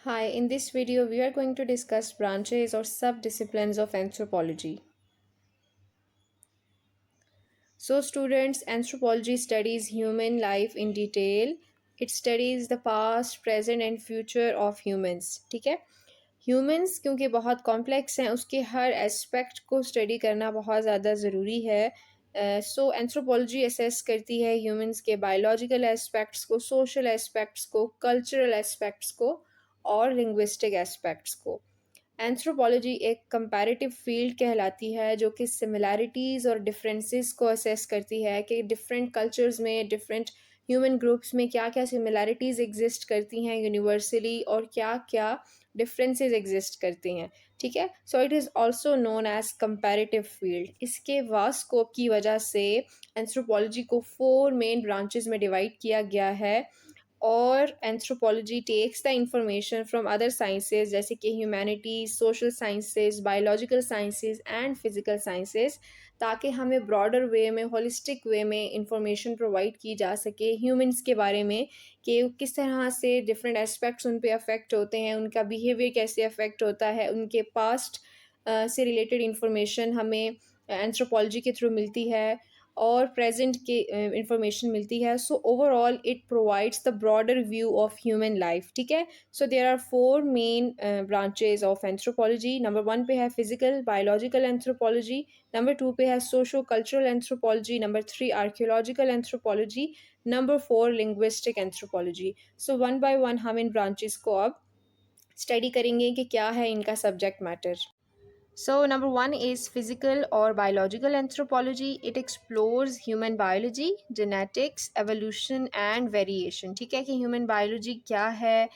Hi, in this video, we are going to discuss branches or sub-disciplines of anthropology. So, students, anthropology studies human life in detail. It studies the past, present, and future of humans. ठीक है humans क्योंकि बहुत complex हैं उसके हर aspect को study करना बहुत ज़्यादा ज़रूरी है सो एंथ्रोपोलॉजी असेस करती है ह्यूमंस के बायोलॉजिकल एस्पेक्ट्स को सोशल एस्पेक्ट्स को कल्चरल एस्पेक्ट्स को और लिंग्विस्टिक एस्पेक्ट्स को एंथ्रोपोलॉजी एक कंपैरेटिव फील्ड कहलाती है जो कि सिमिलैरिटीज़ और डिफरेंसेस को असेस करती है कि डिफरेंट कल्चर्स में डिफरेंट ह्यूमन ग्रुप्स में क्या क्या सिमिलैरिटीज़ एग्जिस्ट करती हैं यूनिवर्सली और क्या क्या डिफरेंसेस एग्जिस्ट करती हैं ठीक है so it is also known as comparative field इसके वास्ट स्कोप की वजह से एंथ्रोपोलॉजी को 4 मेन ब्रांचेस में डिवाइड किया गया है और anthropology takes the information from other sciences जैसे कि humanities social sciences biological sciences and physical sciences ताकि हमें ब्रॉडर वे में होलिस्टिक वे में इंफॉर्मेशन प्रोवाइड की जा सके ह्यूमंस के बारे में कि किस तरह से डिफरेंट एस्पेक्ट्स उन पे अफेक्ट होते हैं उनका बिहेवियर कैसे अफेक्ट होता है उनके पास्ट से रिलेटेड इंफॉर्मेशन हमें एंथ्रोपोलॉजी के थ्रू मिलती है और प्रेजेंट के इंफॉर्मेशन मिलती है so overall it provides the broader view of human life ठीक है so there are 4 main branches of anthropology number 1 पे है फिजिकल बायोलॉजिकल एंथ्रोपोलॉजी नंबर 2 पे है socio cultural anthropology number 3 archaeological anthropology number 4 linguistic anthropology so one by one हम इन branches को अब study करेंगे कि क्या है इनका subject matter So, number one is physical or biological anthropology. It explores human biology, genetics, evolution and variation. ठीक है कि human biology क्या है,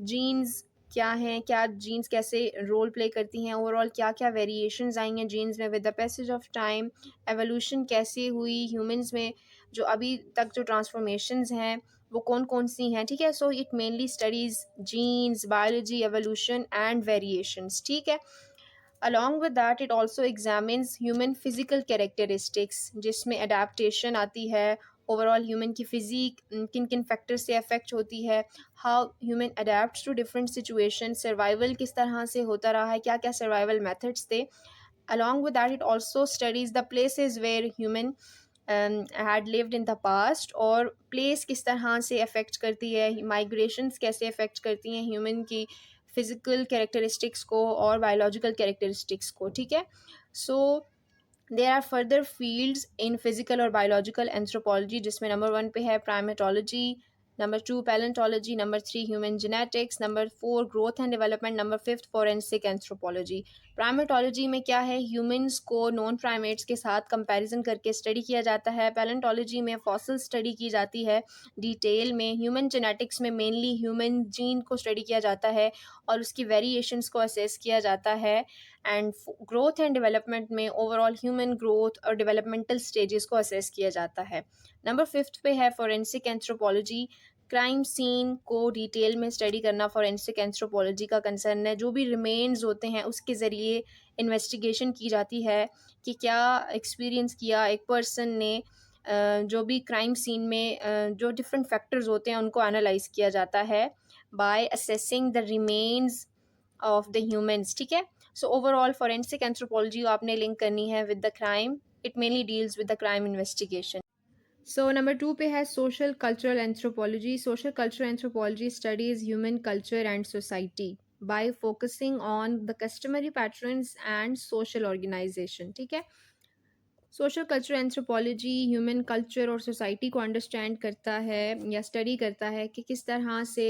genes क्या हैं, क्या genes कैसे रोल प्ले करती हैं, ओवरऑल क्या क्या वेरिएशंस आई हैं genes में with the passage of time, evolution कैसे हुई ह्यूमंस में, जो अभी तक जो ट्रांसफॉर्मेशंस हैं वो कौन कौन सी हैं ठीक है so it mainly studies genes biology evolution and variations ठीक है Along with that, it also examines human physical characteristics जिसमें adaptation आती है ओवरऑल ह्यूमन की फिजिक किन किन फैक्टर से अफेक्ट होती है how human adapt to different situation survival किस तरह से होता रहा है क्या क्या सर्वाइवल मेथड्स थे along with that it also studies the places where human had lived in the past और प्लेस किस तरह से अफेक्ट करती है माइग्रेशंस कैसे अफेक्ट करती हैं ह्यूमन की फिजिकल कैरेक्टरिस्टिक्स को और बायोलॉजिकल कैरेक्टरिस्टिक्स को ठीक है so there are further fields in physical और बायोलॉजिकल एंथ्रोपोलॉजी जिसमें नंबर 1 पे है primatology number 2 palaeontology number 3 human genetics number 4 growth and development number 5 forensic anthropology primatology में क्या है ह्यूमंस को नॉन प्राइमेट्स के साथ कंपैरिजन करके स्टडी किया जाता है पैलेंटोलॉजी में फॉसिल स्टडी की जाती है डिटेल में ह्यूमन जेनेटिक्स में मेनली ह्यूमन जीन को स्टडी किया जाता है और उसकी वेरिएशंस को असेस किया जाता है एंड ग्रोथ एंड डेवलपमेंट में ओवरऑल ह्यूमन ग्रोथ और डेवलपमेंटल स्टेजेस को असेस किया जाता है नंबर 5 पे है फोरेंसिक एंथ्रोपोलॉजी क्राइम सीन को डिटेल में स्टडी करना फोरेंसिक एंथ्रोपोलॉजी का कंसर्न है जो भी रिमेन्स होते हैं उसके ज़रिए इन्वेस्टिगेशन की जाती है कि क्या एक्सपीरियंस किया एक पर्सन ने जो भी क्राइम सीन में जो डिफरेंट फैक्टर्स होते हैं उनको एनालाइज किया जाता है by assessing the remains of the humans ठीक है सो ओवरऑल फोरेंसिक एंथ्रोपोलॉजी आपने लिंक करनी है with the crime it mainly deals with the crime investigation so number 2 पे है social cultural anthropology social cultural anthropology studies human culture and society by focusing on the customary patterns and social organisation ठीक है social culture anthropology human culture और society को understand करता है या study करता है कि किस तरह से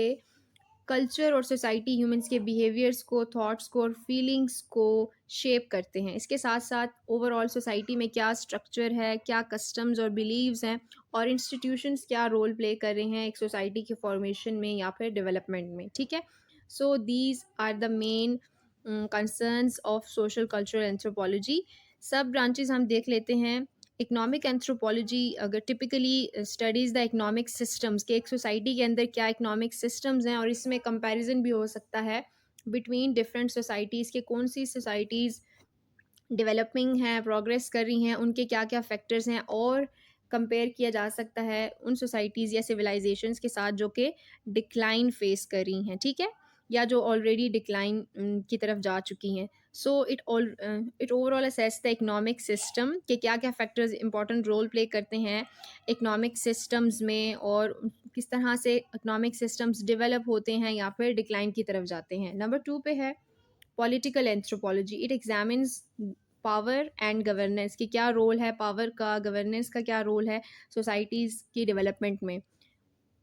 कल्चर और सोसाइटी ह्यूमंस के बिहेवियर्स को थॉट्स को और फीलिंग्स को शेप करते हैं इसके साथ साथ ओवरऑल सोसाइटी में क्या स्ट्रक्चर है क्या कस्टम्स और बिलीव्स हैं और इंस्टीट्यूशंस क्या रोल प्ले कर रहे हैं एक सोसाइटी के फॉर्मेशन में या फिर डेवलपमेंट में ठीक है so these are the main concerns of social cultural anthropology sub branches हम देख लेते हैं इकोनॉमिक एंथ्रोपोलॉजी अगर typically studies the economic systems के एक सोसाइटी के अंदर क्या इकोनॉमिक सिस्टम्स हैं और इसमें कंपैरिजन भी हो सकता है बिटवीन डिफरेंट सोसाइटीज़ के कौन सी सोसाइटीज़ डेवलपिंग हैं प्रोग्रेस कर रही हैं उनके क्या क्या फैक्टर्स हैं और कंपेयर किया जा सकता है उन सोसाइटीज़ या सिविलाइजेशंस के साथ जो कि डिक्लाइन फेस कर रही हैं ठीक है या जो ऑलरेडी डिक्लाइन की तरफ जा चुकी हैं। So it overall assess the economic system के क्या क्या फैक्टर्स इंपॉर्टेंट रोल प्ले करते हैं इकोनॉमिक सिस्टम्स में, और किस तरह से इकोनॉमिक सिस्टम्स डेवलप होते हैं या फिर डिक्लाइन की तरफ जाते हैं। नंबर टू पे है political anthropology. It examines power and governance की क्या रोल है, पावर का, गवर्नेंस का क्या रोल है सोसाइटीज़ की डेवलपमेंट में।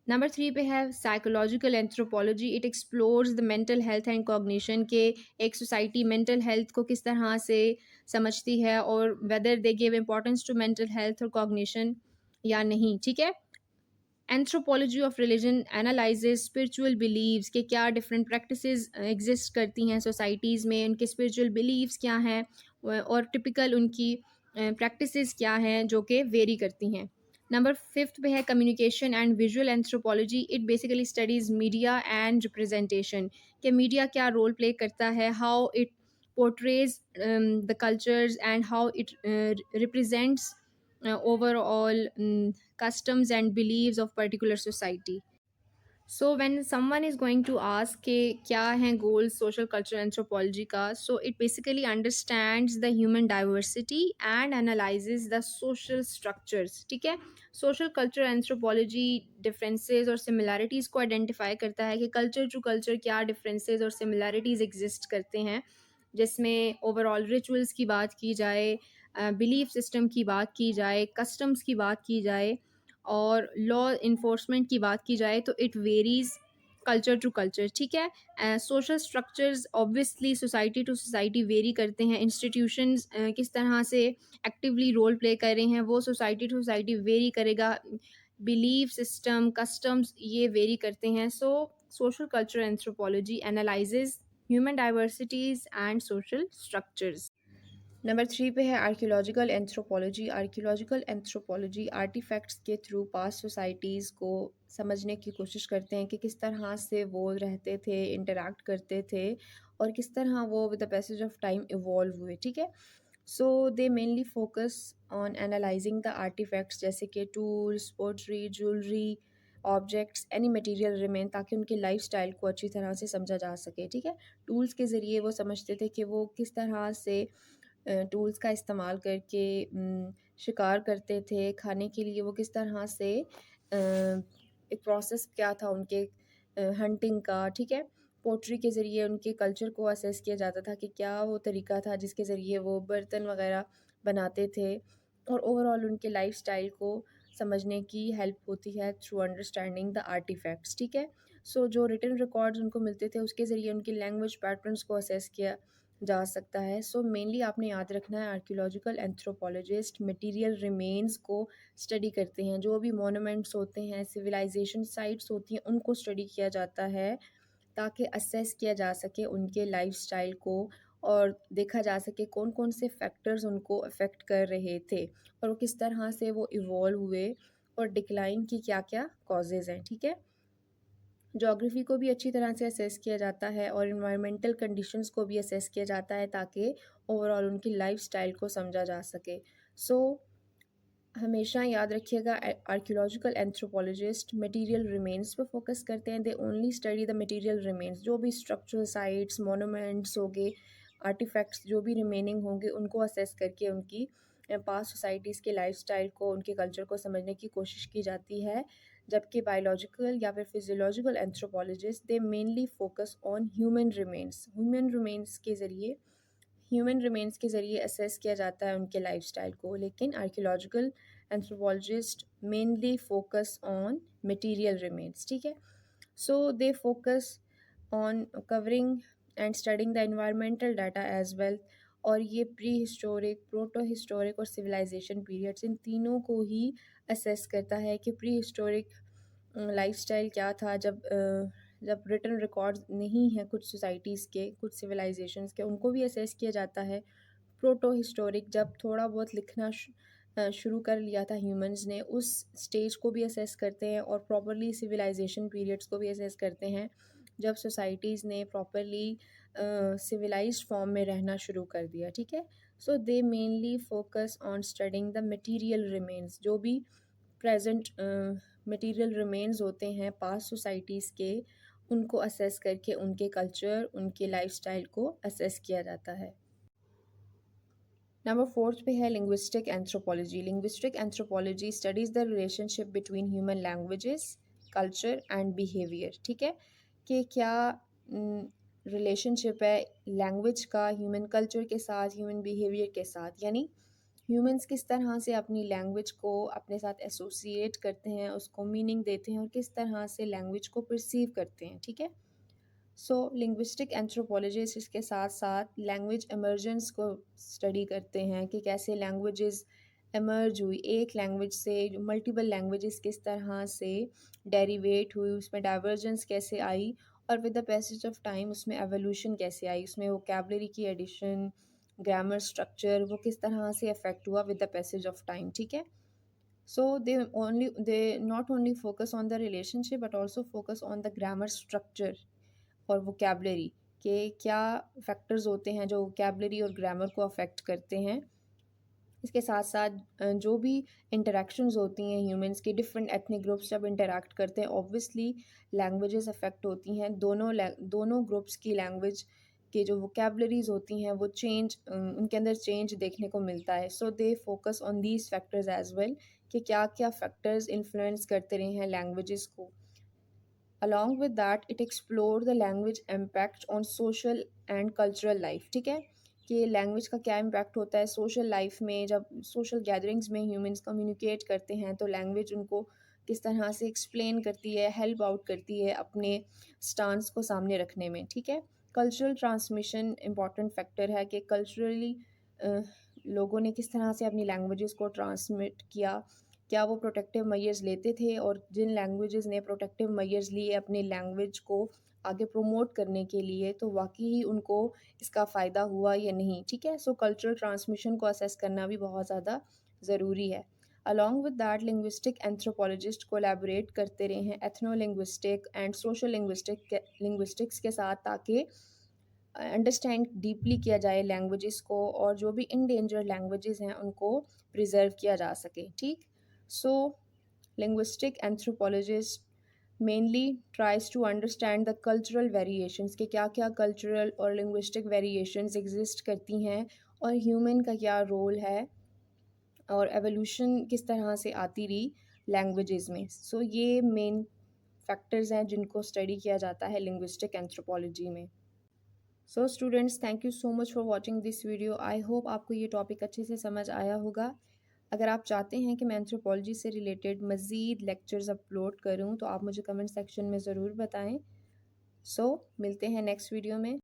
नंबर थ्री पे है psychological anthropology. It explores the mental health and cognition के एक सोसाइटी मेंटल हेल्थ को किस तरह से समझती है और whether they give importance to mental health और कॉग्निशन या नहीं। ठीक है। Anthropology of religion analyses spiritual beliefs के क्या डिफरेंट प्रैक्टिसेस एग्जिस्ट करती हैं सोसाइटीज़ में, उनके स्पिरिचुअल बिलीव्स क्या हैं और टिपिकल उनकी प्रैक्टिसेस क्या हैं जो कि वेरी करती हैं। नंबर फिफ्थ पे है communication and visual anthropology. It basically studies media and representation कि मीडिया क्या रोल प्ले करता है, how it portrays the cultures and how it represents overall customs and beliefs of particular society. So when someone is going to ask कि क्या हैं goals social cultural anthropology का, so it basically understands the human diversity and analyzes the social structures। ठीक है। social cultural anthropology differences और similarities को identify करता है कि culture to culture क्या differences और similarities exist करते हैं, जिसमें ओवरऑल रिचुअल्स की बात की जाए, बिलीफ सिस्टम की बात की जाए, कस्टम्स की बात की जाए और लॉ इन्फोर्समेंट की बात की जाए, तो it varies culture to culture. ठीक है। Social structures obviously society to society vary करते हैं। इंस्टीट्यूशंस किस तरह से एक्टिवली रोल प्ले कर रहे हैं वो सोसाइटी टू सोसाइटी वेरी करेगा। बिलीफ सिस्टम कस्टम्स ये वेरी करते हैं। So social culture anthropology analyses human diversities and social structures. Number three पे है archaeological anthropology. Archaeological anthropology artefacts के थ्रू पास्ट सोसाइटीज़ को समझने की कोशिश करते हैं कि किस तरह से वो रहते थे, इंटरैक्ट करते थे और किस तरह वो with the passage of time evolve हुए। ठीक है। So they mainly focus on analysing the artefacts जैसे कि tools, pottery, jewellery, objects, any material remain, ताकि उनके लाइफ स्टाइल को अच्छी तरह से समझा जा सके। ठीक है। टूल्स के ज़रिए वो समझते थे कि वो किस तरह से टूल्स का इस्तेमाल करके शिकार करते थे, खाने के लिए वो किस तरह से एक प्रोसेस क्या था उनके हंटिंग का। ठीक है। पोट्री के ज़रिए उनके कल्चर को असेस किया जाता था कि क्या वो तरीका था जिसके ज़रिए वो बर्तन वगैरह बनाते थे, और ओवरऑल उनके लाइफ स्टाइल को समझने की हेल्प होती है थ्रू अंडरस्टैंडिंग द आर्टिफैक्ट्स। ठीक है। सो जो रिटन रिकॉर्ड्स उनको मिलते थे उसके ज़रिए उनकी लैंग्वेज पैटर्न्स को असेस किया जा सकता है। सो मेनली आपने याद रखना है आर्कियोलॉजिकल एंथ्रोपोलॉजिस्ट मटेरियल रिमेन्स को स्टडी करते हैं। जो भी मोनूमेंट्स होते हैं, सिविलाइजेशन साइट्स होती हैं, उनको स्टडी किया जाता है ताकि असेस किया जा सके उनके लाइफस्टाइल को और देखा जा सके कौन कौन से फैक्टर्स उनको अफेक्ट कर रहे थे और वो किस तरह से वो इवॉल्व हुए और डिक्लाइन की क्या क्या कॉजेज़ हैं। ठीक है। ज्योग्राफी को भी अच्छी तरह से असेस किया जाता है और इन्वायरमेंटल कंडीशंस को भी असेस किया जाता है ताकि ओवरऑल उनकी लाइफस्टाइल को समझा जा सके। सो हमेशा याद रखिएगा आर्कियोलॉजिकल एंथ्रोपोलॉजिस्ट मटेरियल रिमेन्स पे फोकस करते हैं। They only study the material remains. जो भी स्ट्रक्चरल साइट्स, मोनूमेंट्स हो गए, आर्टिफैक्ट्स जो भी रिमेनिंग होंगे उनको असेस करके उनकी पास्ट सोसाइटीज़ के लाइफस्टाइल को, उनके कल्चर को समझने की कोशिश की जाती है। जबकि बायोलॉजिकल या फिर physiological anthropologist they mainly focus on human remains के ज़रिए असेस किया जाता है उनके लाइफस्टाइल को। लेकिन archaeological anthropologist mainly focus on material remains. ठीक है। So they focus on covering and studying the environmental data as well. और ये प्री हिस्टोरिक, प्रोटो हिस्टोरिक और सिविलाइजेशन पीरियड्स, इन तीनों को ही असेस करता है कि प्री हिस्टोरिक लाइफस्टाइल क्या था जब रिटन रिकॉर्ड्स नहीं हैं कुछ सोसाइटीज़ के, कुछ सिविलाइजेशंस के, उनको भी असेस किया जाता है। प्रोटो हिस्टोरिक, जब थोड़ा बहुत लिखना शुरू कर लिया था ह्यूमंस ने, उस स्टेज को भी असेस करते हैं। और प्रॉपरली सिविलाइजेशन पीरियड्स को भी असेस करते हैं जब सोसाइटीज़ ने प्रॉपरली सिविलाइज्ड फॉर्म में रहना शुरू कर दिया। ठीक है। So they mainly focus on studying the material remains. जो भी प्रेजेंट मटेरियल रिमेन्स होते हैं पास्ट सोसाइटीज़ के, उनको असेस करके उनके कल्चर, उनके लाइफस्टाइल को असेस किया जाता है। नंबर 4 पे है linguistic anthropology. Linguistic anthropology studies the relationship between human languages, culture and behaviour. ठीक है, कि क्या रिलेशनशिप है लैंग्वेज का ह्यूमन कल्चर के साथ, ह्यूमन बिहेवियर के साथ, यानी ह्यूमंस किस तरह से अपनी लैंग्वेज को अपने साथ एसोसिएट करते हैं, उसको मीनिंग देते हैं और किस तरह से लैंग्वेज को परसीव करते हैं। ठीक है, सो लिंग्विस्टिक एंथ्रोपोलॉजिस्ट इसके साथ साथ लैंग्वेज इमर्जेंस को स्टडी करते हैं कि कैसे लैंग्वेजेस एमर्ज हुई, एक लैंग्वेज से मल्टीपल लैंग्वेजेस किस तरह से डेरिवेट हुई, उसमें डाइवर्जेंस कैसे आई और with the passage of time उसमें एवोल्यूशन कैसे आई, उसमें वोकैबलरी की एडिशन, ग्रामर स्ट्रक्चर वो किस तरह से अफेक्ट हुआ with the passage of time. ठीक है, so they not only focus on the relationship but also focus on the grammar structure और वोकैबलरी के क्या फैक्टर्स होते हैं जो वोकैबलरी और ग्रामर को अफेक्ट करते हैं। इसके साथ साथ जो भी इंटरेक्शंस होती हैं ह्यूमंस के, डिफरेंट एथनिक ग्रुप्स जब इंटरेक्ट करते हैं ऑब्वियसली लैंग्वेजेस अफेक्ट होती हैं। दोनों ग्रुप्स की लैंग्वेज के जो वोकैबलरीज होती हैं वो चेंज, उनके अंदर चेंज देखने को मिलता है। So they focus on these factors as well कि क्या क्या फैक्टर्स इन्फ्लुएंस करते रहे हैं लैंग्वेजेस को। Along with that, it explored the language impact on social and cultural life। ठीक है, कि लैंग्वेज का क्या इम्पैक्ट होता है सोशल लाइफ में, जब सोशल गैदरिंग्स में ह्यूमंस कम्युनिकेट करते हैं तो लैंग्वेज उनको किस तरह से एक्सप्लेन करती है, हेल्प आउट करती है अपने स्टांस को सामने रखने में। ठीक है, कल्चरल ट्रांसमिशन इम्पॉर्टेंट फैक्टर है कि कल्चरली लोगों ने किस तरह से अपनी लैंग्वेजेस को ट्रांसमिट किया, क्या वो प्रोटेक्टिव मेजर्स लेते थे, और जिन लैंग्वेजेस ने प्रोटेक्टिव मेजर्स लिए अपनी लैंग्वेज को आगे प्रमोट करने के लिए तो वाकई ही उनको इसका फ़ायदा हुआ या नहीं। ठीक है, सो कल्चरल ट्रांसमिशन को असेस करना भी बहुत ज़्यादा ज़रूरी है। Along with that linguistic anthropologist collaborate करते रहे हैं ethno linguistic and social linguistics के साथ, ताकि अंडरस्टैंड डीपली किया जाए लैंग्वेजेस को और जो भी इंडेंजर्ड लैंग्वेजेस हैं उनको प्रिजर्व किया जा सके। ठीक, so linguistic anthropologist mainly tries to understand the cultural variations कि क्या क्या cultural और linguistic variations exist करती हैं और human का क्या role है और evolution किस तरह से आती रही languages में। so ये main factors हैं जिनको study किया जाता है linguistic anthropology में। So students, thank you so much for watching this video. I hope आपको ये टॉपिक अच्छे से समझ आया होगा। अगर आप चाहते हैं कि मैं एंथ्रोपोलॉजी से रिलेटेड मज़ीद लेक्चर्स अपलोड करूं तो आप मुझे कमेंट सेक्शन में ज़रूर बताएं। सो मिलते हैं नेक्स्ट वीडियो में।